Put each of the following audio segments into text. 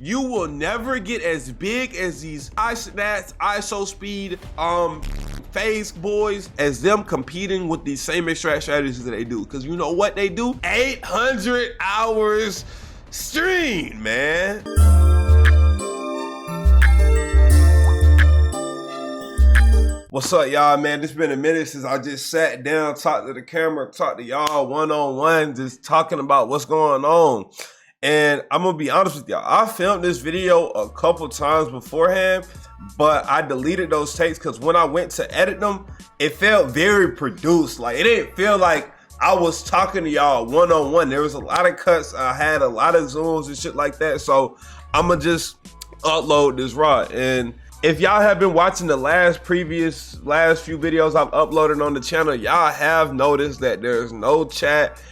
You will never get as big as these stats, ISO speed, phase boys as them competing with these same extract strategies that they do. Cause you know what they do? 800 hours stream, man. What's up, y'all, man? It's been a minute since I just sat down, talked to the camera, talked to y'all one-on-one, just talking about what's going on. And I'm gonna be honest with y'all, I filmed this video a couple times beforehand, but I deleted those takes because when I went to edit them, it felt very produced. Like, it didn't feel like I was talking to y'all one-on-one. There was a lot of cuts, I had a lot of zooms and shit like that. So I'ma just upload this raw. And if y'all have been watching the last few videos I've uploaded on the channel, y'all have noticed that there's no chat.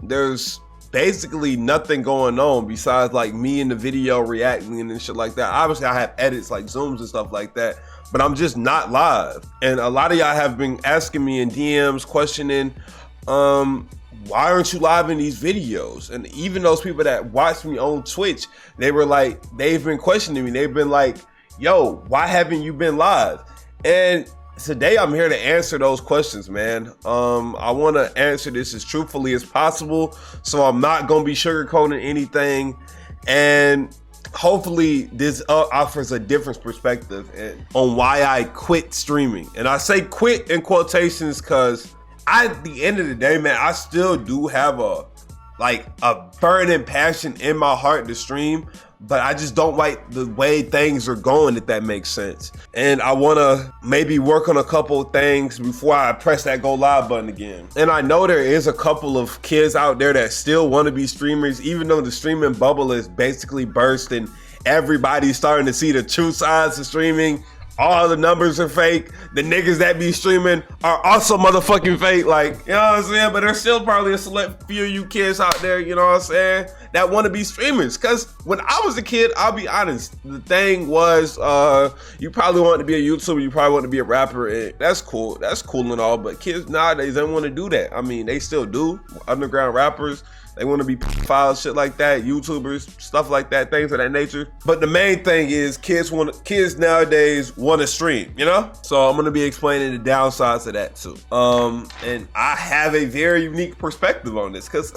There's basically nothing going on besides like me in the video reacting and shit like that. Obviously I have edits like zooms and stuff like that, but I'm just not live. And a lot of y'all have been asking me in DMs, questioning, why aren't you live in these videos? And even those people that watch me on Twitch, they were like, they've been questioning me. They've been like, yo, why haven't you been live? And today I'm here to answer those questions, man. I want to answer this as truthfully as possible, so I'm not gonna be sugarcoating anything, and hopefully this offers a different perspective on why I quit streaming. And I say quit in quotations because at the end of the day, man, I still do have a burning passion in my heart to stream, but I just don't like the way things are going, if that makes sense. And I wanna maybe work on a couple of things before I press that go live button again. And I know there is a couple of kids out there that still wanna be streamers, even though the streaming bubble is basically burst and everybody's starting to see the true sides of streaming. All the numbers are fake. The niggas that be streaming are also motherfucking fake. Like, you know what I'm saying? But there's still probably a select few of you kids out there, you know what I'm saying, that want to be streamers. Cause when I was a kid, I'll be honest, the thing was, you probably want to be a YouTuber, you probably want to be a rapper, and that's cool. That's cool and all, but kids nowadays don't want to do that. I mean, they still do. Underground rappers, they want to be files, shit like that, YouTubers, stuff like that, things of that nature. But the main thing is kids nowadays want to stream, you know? So I'm gonna be explaining the downsides of that too. And I have a very unique perspective on this, cause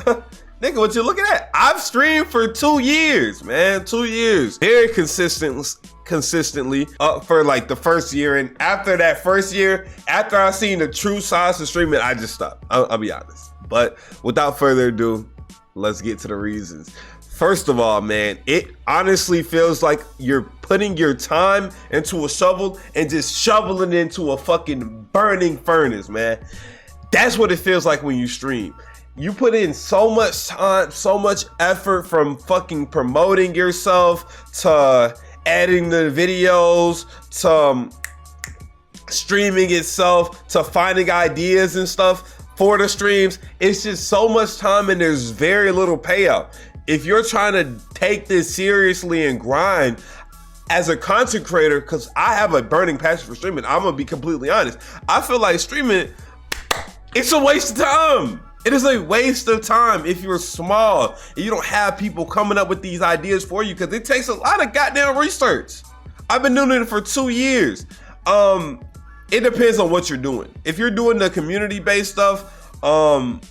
nigga, what you looking at? I've streamed for 2 years, man, 2 years. Very consistently for like the first year. And after that first year, after I seen the true size of streaming, I just stopped. I'll be honest. But without further ado, let's get to the reasons. First of all, man, it honestly feels like you're putting your time into a shovel and just shoveling into a fucking burning furnace, man. That's what it feels like when you stream. You put in so much time, so much effort, from fucking promoting yourself to editing the videos to streaming itself to finding ideas and stuff for the streams. It's just so much time and there's very little payout. If you're trying to take this seriously and grind as a content creator, because I have a burning passion for streaming, I'm gonna be completely honest, I feel like streaming, it's a waste of time. It is a waste of time if you're small and you don't have people coming up with these ideas for you, because it takes a lot of goddamn research. I've been doing it for 2 years. It depends on what you're doing. If you're doing the community-based stuff,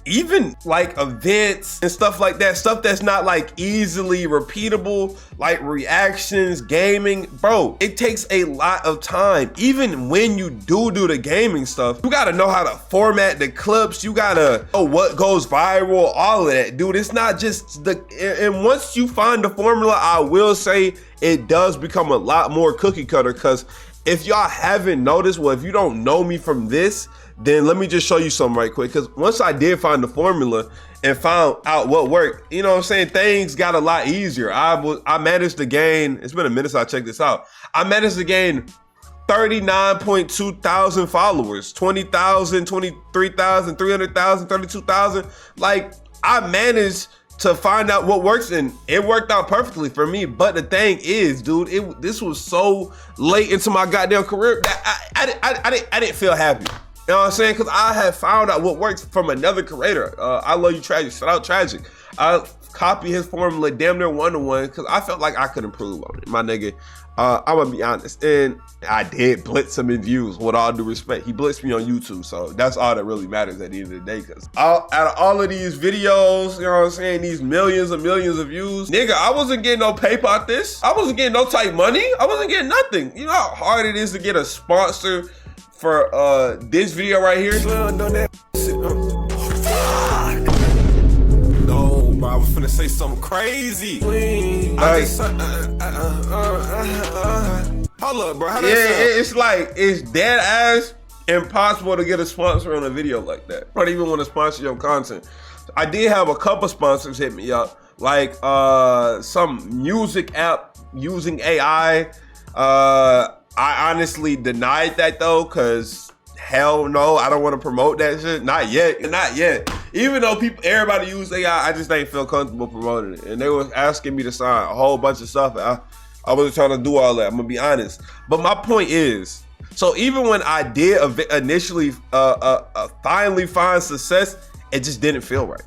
even like events and stuff like that, stuff that's not like easily repeatable, like reactions, gaming, bro, it takes a lot of time. Even when you do the gaming stuff, you gotta know how to format the clips, you gotta know what goes viral, all of that, dude. It's not just and once you find the formula, I will say it does become a lot more cookie cutter. Because if y'all haven't noticed, well, if you don't know me from this, then let me just show you something right quick. Because once I did find the formula and found out what worked, you know what I'm saying, things got a lot easier. I managed to gain, it's been a minute since I checked this out, I managed to gain 39.2 thousand followers, 20,000, 23,000, 300,000, 32,000. Like, I managed to find out what works, and it worked out perfectly for me. But the thing is, dude, this was so late into my goddamn career that I didn't feel happy. You know what I'm saying? Because I had found out what works from another creator. I Love You Tragic. Shout out Tragic. I copy his formula damn near 1-to-1 because I felt like I could improve on it, my nigga. I'm gonna be honest, and I did blitz him in views, with all due respect. He blitzed me on YouTube, so that's all that really matters at the end of the day, because out of all of these videos, you know what I'm saying, these millions and millions of views, nigga, I wasn't getting no paper out this. I wasn't getting no type money. I wasn't getting nothing. You know how hard it is to get a sponsor for this video right here? I was finna say something crazy. Hold up, bro. How that sound? It's like, it's dead ass impossible to get a sponsor on a video like that. I don't even want to sponsor your content. I did have a couple sponsors hit me up, like some music app using AI. I honestly denied that though, cause hell no, I don't want to promote that shit. Not yet, not yet. Even though everybody use AI, I just ain't feel comfortable promoting it. And they was asking me to sign a whole bunch of stuff. I wasn't trying to do all that, I'm gonna be honest. But my point is, so even when I did initially finally find success, it just didn't feel right.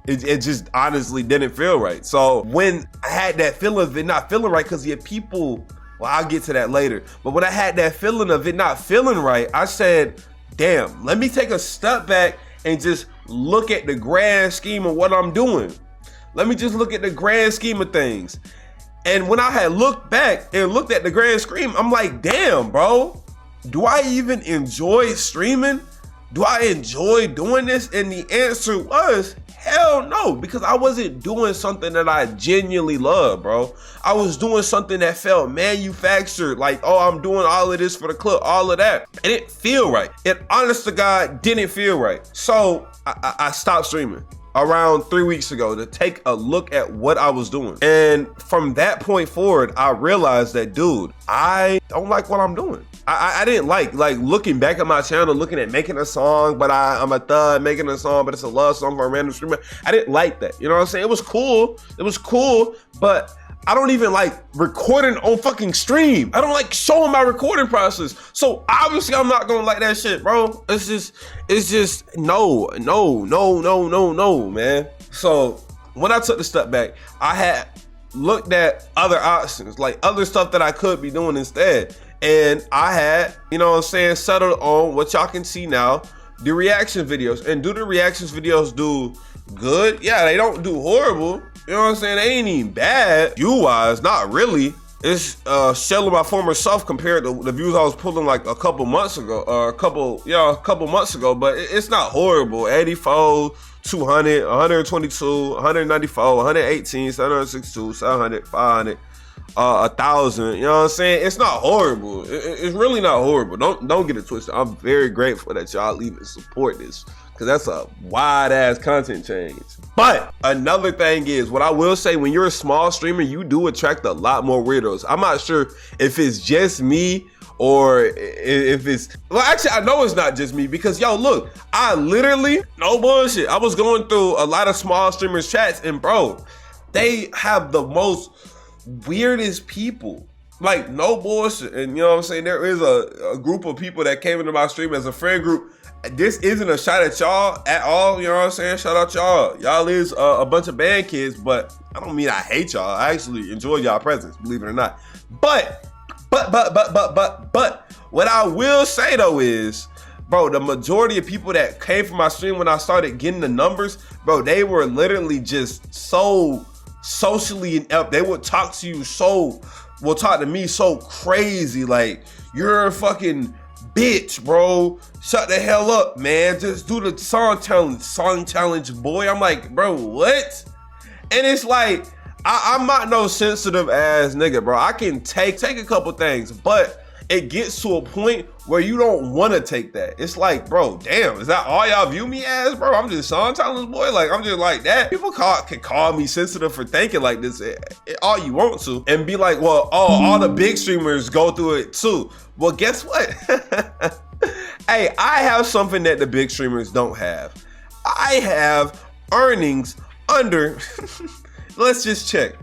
It just honestly didn't feel right. So when I had that feeling of it not feeling right, because people, well, I'll get to that later. But when I had that feeling of it not feeling right, I said, damn, let me take a step back and just look at the grand scheme of what I'm doing. Let me just look at the grand scheme of things. And when I had looked back and looked at the grand scheme, I'm like, damn, bro, do I even enjoy streaming? Do I enjoy doing this? And the answer was, hell no, because I wasn't doing something that I genuinely love, bro. I was doing something that felt manufactured, like, oh, I'm doing all of this for the clip, all of that. It didn't feel right. It, honest to God, didn't feel right. So I stopped streaming around 3 weeks ago to take a look at what I was doing. And from that point forward, I realized that, dude, I don't like what I'm doing. I didn't like looking back at my channel, looking at making a song, but I'm a thug making a song, but it's a love song for a random streamer. I didn't like that. You know what I'm saying? It was cool, but I don't even like recording on fucking stream. I don't like showing my recording process. So obviously I'm not gonna like that shit, bro. It's just no, man. So when I took the step back, I had looked at other options, like other stuff that I could be doing instead. And I had, you know what I'm saying, settled on what y'all can see now, the reaction videos. And do the reactions videos do good? Yeah, they don't do horrible. You know what I'm saying? They ain't even bad view-wise, not really. It's shelling my former self compared to the views I was pulling like a couple months ago, a couple months ago, but it's not horrible. 84, 200, 122, 194, 118, 762, 700, 500. 1,000, you know what I'm saying? It's not horrible. It's really not horrible. Don't get it twisted. I'm very grateful that y'all even support this, because that's a wide ass content change. But another thing is, what I will say, when you're a small streamer, you do attract a lot more weirdos. I'm not sure if it's just me or if it's, well, actually, I know it's not just me, because yo, look, I literally, no bullshit, I was going through a lot of small streamers chats, and bro, they have the most weirdest people, like no bullshit. And you know what I'm saying, there is a group of people that came into my stream as a friend group. This isn't a shot at y'all at all, you know what I'm saying? Shout out y'all is a bunch of band kids, but I don't mean I hate y'all. I actually enjoy y'all presence, believe it or not. But what I will say though is, bro, the majority of people that came from my stream when I started getting the numbers, bro, they were literally just so socially inept. They would talk to you will talk to me so crazy, like, you're a fucking bitch, bro. Shut the hell up, man. Just do the song challenge, boy. I'm like, bro, what? And it's like, I'm not no sensitive ass nigga, bro. I can take a couple things, but it gets to a point where you don't want to take that. It's like, bro, damn, is that all y'all view me as, bro? I'm just song challenge boy. Like, I'm just like that. People can call me sensitive for thinking like this all you want to, and be like, well, oh, all the big streamers go through it too. Well, guess what? Hey, I have something that the big streamers don't have. I have earnings under, let's just check,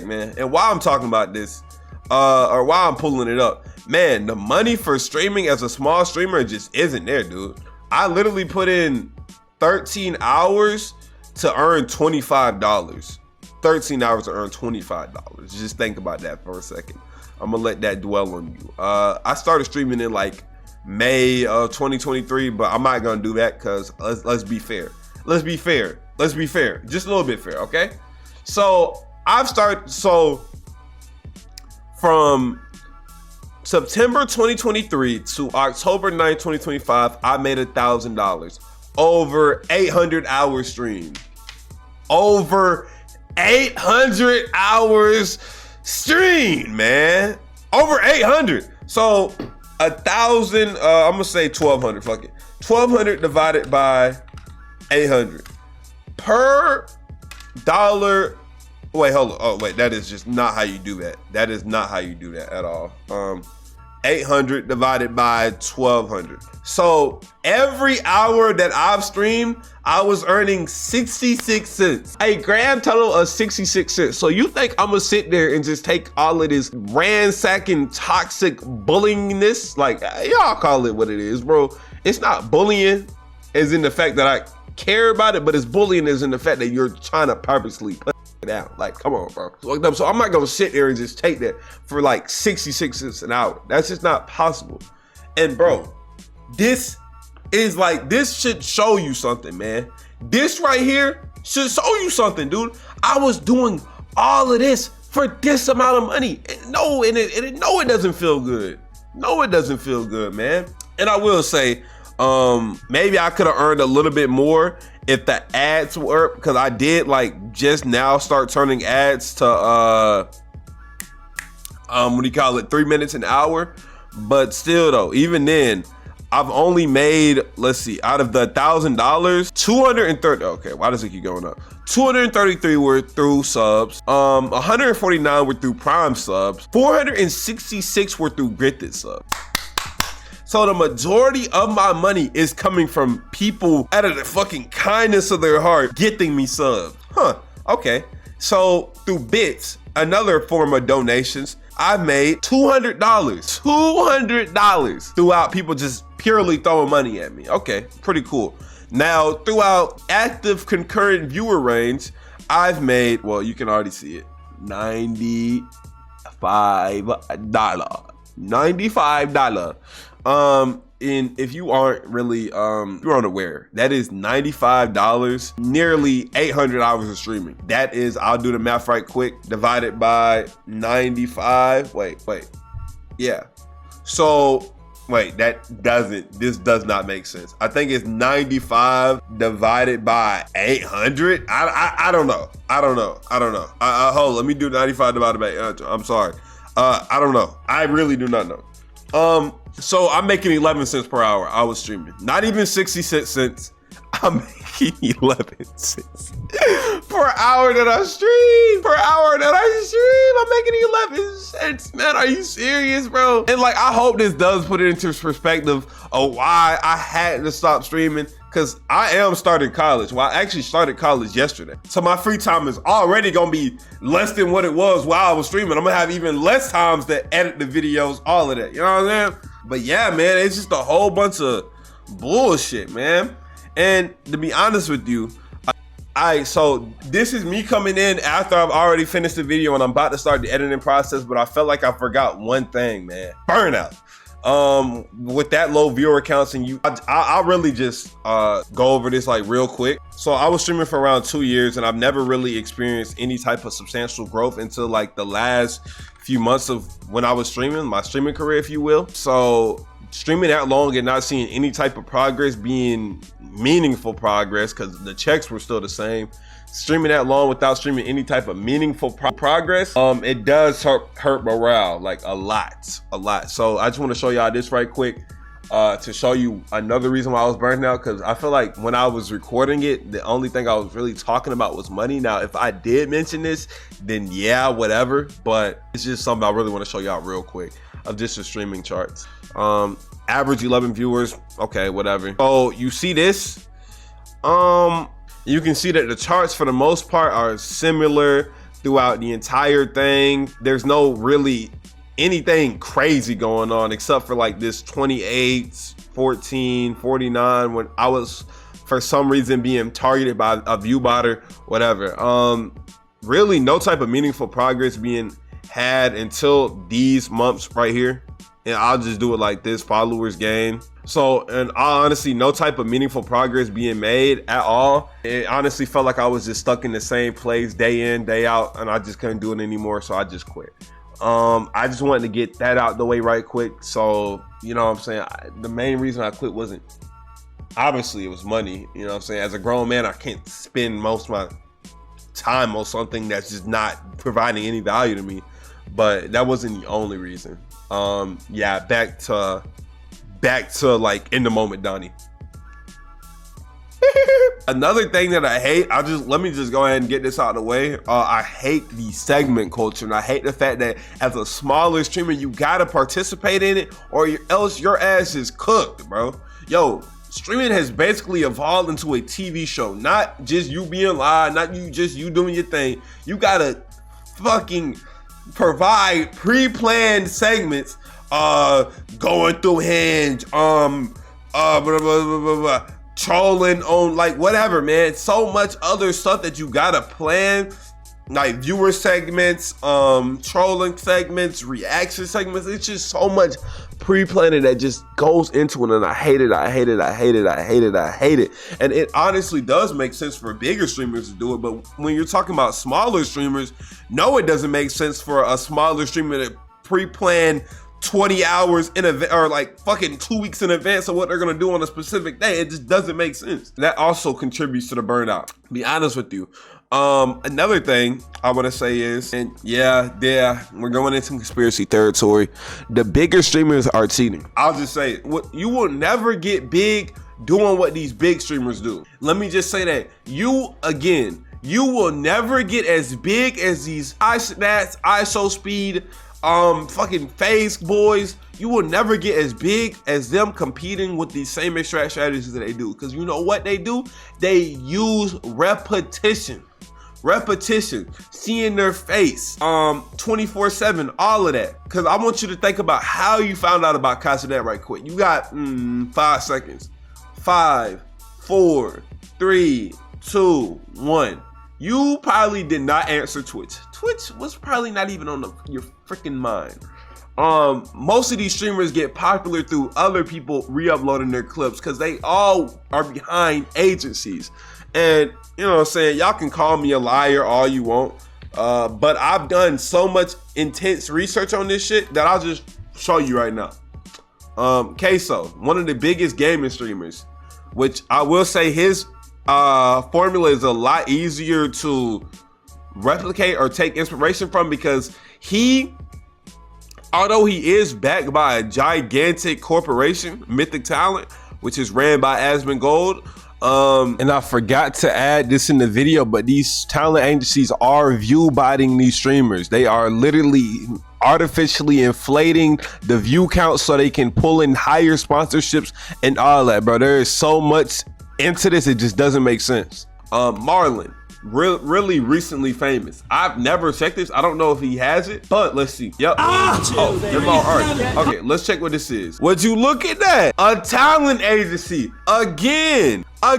man. And while I'm talking about this, or while I'm pulling it up, man, the money for streaming as a small streamer just isn't there, dude. I literally put in 13 hours to earn $25. 13 hours to earn $25. Just think about that for a second. I'm gonna let that dwell on you. I started streaming in like May of 2023, but I'm not gonna do that because let's be fair. Let's be fair. Just a little bit fair, okay? So from September 2023 to October 9, 2025, I made $1,000. Over 800 hours streamed. Over 800 hours streamed, man. Over 800. So 1,000, I'm gonna say 1,200, fuck it. 1,200 divided by 800. Per dollar, wait, hold on. Oh, wait, that is just not how you do that. That is not how you do that at all. 800 divided by 1,200. So every hour that I've streamed, I was earning 66 cents. A grand total of 66 cents. So you think I'm gonna sit there and just take all of this ransacking toxic bullyingness? Like, y'all call it what it is, bro. It's not bullying as in the fact that I care about it, but it's bullying as in the fact that you're trying to purposely put it out. Like, come on, bro. So I'm not gonna sit there and just take that for like 66 cents an hour. That's just not possible. And bro, this should show you something, man. This right here should show you something, dude. I was doing all of this for this amount of money. It doesn't feel good. No, it doesn't feel good, man. And I will say, maybe I could have earned a little bit more if the ads were, because I did like just now start turning ads to 3 minutes an hour. But still though, even then, I've only made, let's see, out of the $1,000, 230, okay, why does it keep going up? 233 were through subs, 149 were through Prime subs, 466 were through gifted subs. So the majority of my money is coming from people out of the fucking kindness of their heart gifting me subs. Huh, okay. So through bits, another form of donations, I've made $200. $200 throughout people just purely throwing money at me. Okay, pretty cool. Now, throughout active concurrent viewer range, I've made, well, you can already see it, $95. $95. And if you aren't really, you're unaware, that is $95, nearly 800 hours of streaming. That is, I'll do the math right quick, divided by 95. Wait. Yeah. So, wait, this does not make sense. I think it's 95 divided by 800. I don't know. Hold on, let me do 95 divided by 800. I'm sorry. I don't know. I really do not know. So I'm making 11 cents per hour. I was streaming. Not even 66 cents. I'm making 11 cents per hour that I stream. I'm making 11 cents. Man, are you serious, bro? And like, I hope this does put it into perspective of why I had to stop streaming. Cause I am starting college. Well, I actually started college yesterday. So my free time is already gonna be less than what it was while I was streaming. I'm gonna have even less times to edit the videos, all of that. You know what I'm saying? But yeah, man, it's just a whole bunch of bullshit, man. And to be honest with you, so this is me coming in after I've already finished the video and I'm about to start the editing process, but I felt like I forgot one thing, man. Burnout. With that low viewer counts, and I'll really just go over this like real quick. So I was streaming for around 2 years and I've never really experienced any type of substantial growth until like the last few months of when I was streaming, my streaming career, if you will. So streaming that long and not seeing any type of progress, being meaningful progress, because the checks were still the same. Streaming that long without streaming any type of meaningful progress, it does hurt morale, like a lot. So I just want to show y'all this right quick to show you another reason why I was burnt out, because I feel like when I was recording it, the only thing I was really talking about was money. Now, if I did mention this, then yeah, whatever, but it's just something I really want to show y'all real quick of just the streaming charts. Average 11 viewers, okay, whatever. So you see this, you can see that the charts for the most part are similar throughout the entire thing. There's no really anything crazy going on except for like this 28, 14, 49 when I was for some reason being targeted by a view botter, whatever. Really no type of meaningful progress being had until these months right here. And I'll just do it like this, followers gain. So, and honestly, no type of meaningful progress being made at all. It honestly felt like I was just stuck in the same place day in, day out, and I just couldn't do it anymore, so I just quit. I just wanted to get that out the way right quick. So, you know what I'm saying? The main reason I quit wasn't, obviously it was money. You know what I'm saying? As a grown man, I can't spend most of my time on something that's just not providing any value to me. But that wasn't the only reason. Yeah, back to like in the moment Dawny. Another thing that I hate, let me just go ahead and get this out of the way. I hate the segment culture, and I hate the fact that as a smaller streamer, you gotta participate in it, or else your ass is cooked, bro. Yo, streaming has basically evolved into a TV show, not just you being live, not you doing your thing. You gotta fucking provide pre-planned segments, going through hands, trolling on like whatever, man. So much other stuff that you gotta plan, like viewer segments, trolling segments, reaction segments. It's just so much pre-planning that just goes into it, and I hate it. And it honestly does make sense for bigger streamers to do it, but when you're talking about smaller streamers, no, it doesn't make sense for a smaller streamer to pre-plan 20 hours in advance, or like fucking 2 weeks in advance of what they're gonna do on a specific day. It just doesn't make sense. That also contributes to the burnout, to be honest with you. Another thing I want to say is, and yeah, we're going into conspiracy territory. The bigger streamers are cheating. I'll just say, you will never get big doing what these big streamers do. Let me just say that you will never get as big as these iStats, ISO speed, fucking phase boys. You will never get as big as them competing with these same extract strategies that they do. Because you know what they do? They use repetition, seeing their face, 24/7, all of that. Because I want you to think about how you found out about Castanet right quick. You got 5 seconds. 5, 4, 3, 2, 1. You probably did not answer Twitch. Twitch was probably not even on your freaking mind. Most of these streamers get popular through other people re-uploading their clips because they all are behind agencies. And you know what I'm saying, y'all can call me a liar all you want, but I've done so much intense research on this shit that I'll just show you right now. Queso, one of the biggest gaming streamers, which I will say his formula is a lot easier to replicate or take inspiration from, because although he is backed by a gigantic corporation, Mythic Talent, which is ran by Asmongold, and I forgot to add this in the video, but these talent agencies are view botting these streamers. They are literally artificially inflating the view count so they can pull in higher sponsorships and all that, bro. There is so much into this, it just doesn't make sense. Marlon, really recently famous. I've never checked this. I don't know if he has it, but let's see. Yep. Okay, let's check what this is. Would you look at that? A talent agency again. All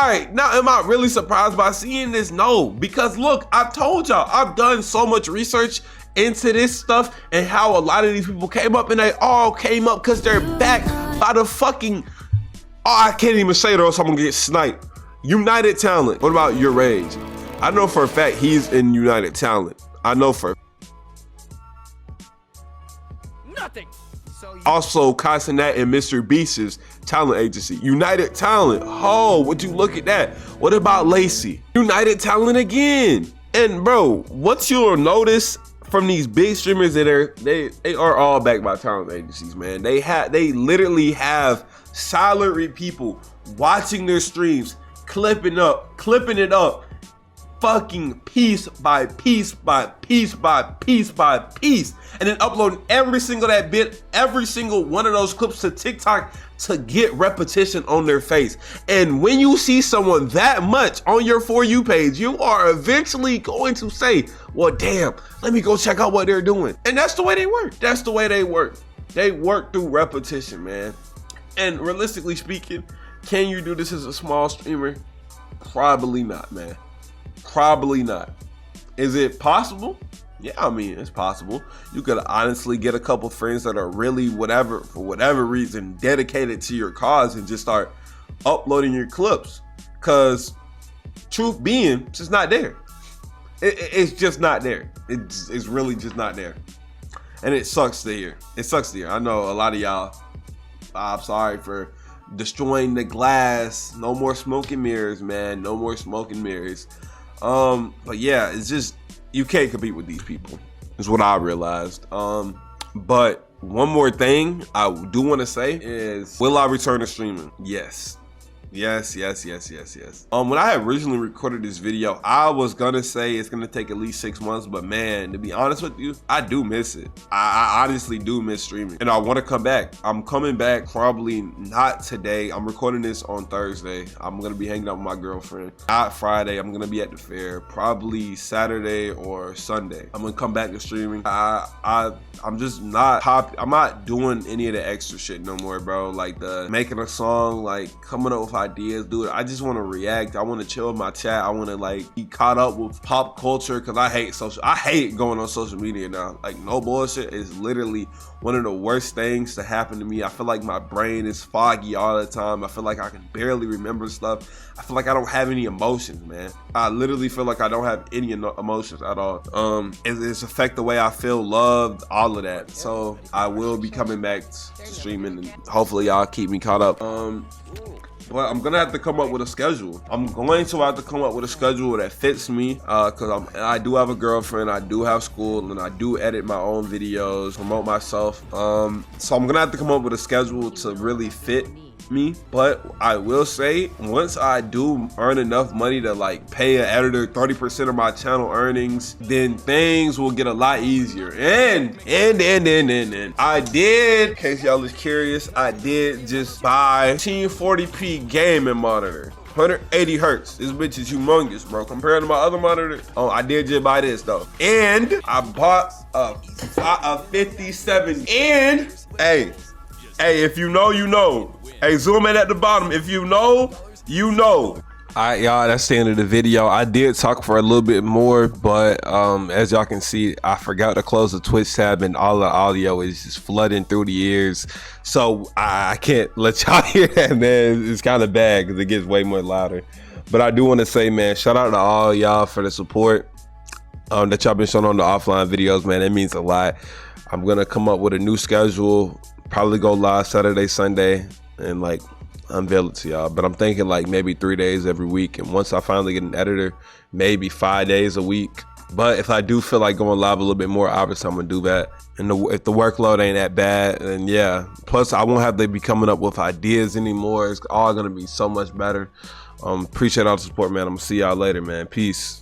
right, now am I really surprised by seeing this? No, because look, I told y'all, I've done so much research into this stuff and how a lot of these people came up, and they all came up because they're backed by the fucking, I can't even say it or else I'm gonna get sniped. United Talent. What about Your Rage? I know for a fact he's in United Talent. I know for nothing. Also Castanet and Mr. Beast's talent agency, United Talent. Oh, would you look at that? What about Lacey? United Talent again. And bro, what you'll notice from these big streamers that they are all backed by talent agencies, man. They literally have salary people watching their streams, clipping it up, fucking piece by piece, and then uploading every single one of those clips to TikTok to get repetition on their face. And when you see someone that much on your For You page, you are eventually going to say, well, damn, let me go check out what they're doing. And that's the way they work. They work through repetition, man. And realistically speaking, can you do this as a small streamer? Probably not, man. Probably not. Is it possible? Yeah, I mean, it's possible. You could honestly get a couple friends that are really whatever, for whatever reason, dedicated to your cause and just start uploading your clips. Cause truth being, it's just not there. It's just not there. It's really just not there. And it sucks to hear. It sucks to hear. I know a lot of y'all, I'm sorry for destroying the glass. No more smoke and mirrors, man. No more smoke and mirrors. But yeah, it's just, you can't compete with these people, is what I realized. But one more thing I do want to say is, will I return to streaming? Yes. Yes. When I originally recorded this video, I was gonna say it's gonna take at least 6 months, but man, to be honest with you, I do miss it. I honestly do miss streaming, and I want to come back. I'm coming back, probably not today. I'm recording this on Thursday. I'm gonna be hanging out with my girlfriend. Not Friday. I'm gonna be at the fair, probably Saturday or Sunday. I'm gonna come back to streaming. I'm just not I'm not doing any of the extra shit no more, bro. Like the making a song, like coming up with ideas, dude. I just want to react. I want to chill with my chat. I want to like be caught up with pop culture, because I hate going on social media now. Like, no bullshit, is literally one of the worst things to happen to me. I feel like my brain is foggy all the time. I feel like I can barely remember stuff. I feel like I don't have any emotions, man. I literally feel like I don't have any emotions at all. It's affect the way I feel loved, all of that. So I will be coming back to streaming, and hopefully y'all keep me caught up. But I'm gonna have to come up with a schedule. I'm going to have to come up with a schedule that fits me, because I do have a girlfriend, I do have school, and I do edit my own videos, promote myself. So I'm gonna have to come up with a schedule to really fit me. But I will say, once I do earn enough money to like pay an editor 30% of my channel earnings, then things will get a lot easier. And I did, in case y'all was curious, I did just buy 1040p gaming monitor. 180 hertz. This bitch is humongous, bro. Compared to my other monitor, I did just buy this though. And I bought a 57. And hey, if you know, you know. Hey, zoom in at the bottom. If you know, you know. All right, y'all, that's the end of the video. I did talk for a little bit more, but as y'all can see, I forgot to close the Twitch tab, and all the audio is just flooding through the ears. So I can't let y'all hear that, man. It's kind of bad because it gets way more louder. But I do want to say, man, shout out to all y'all for the support that y'all been showing on the offline videos, man. It means a lot. I'm going to come up with a new schedule, probably go live Saturday, Sunday, and like unveil it to y'all. But I'm thinking like maybe 3 days every week, and once I finally get an editor, maybe 5 days a week. But if I do feel like going live a little bit more, obviously I'm gonna do that. And if the workload ain't that bad, then yeah. Plus I won't have to be coming up with ideas anymore. It's all gonna be so much better. Appreciate all the support, man. I'm gonna see y'all later, man. Peace.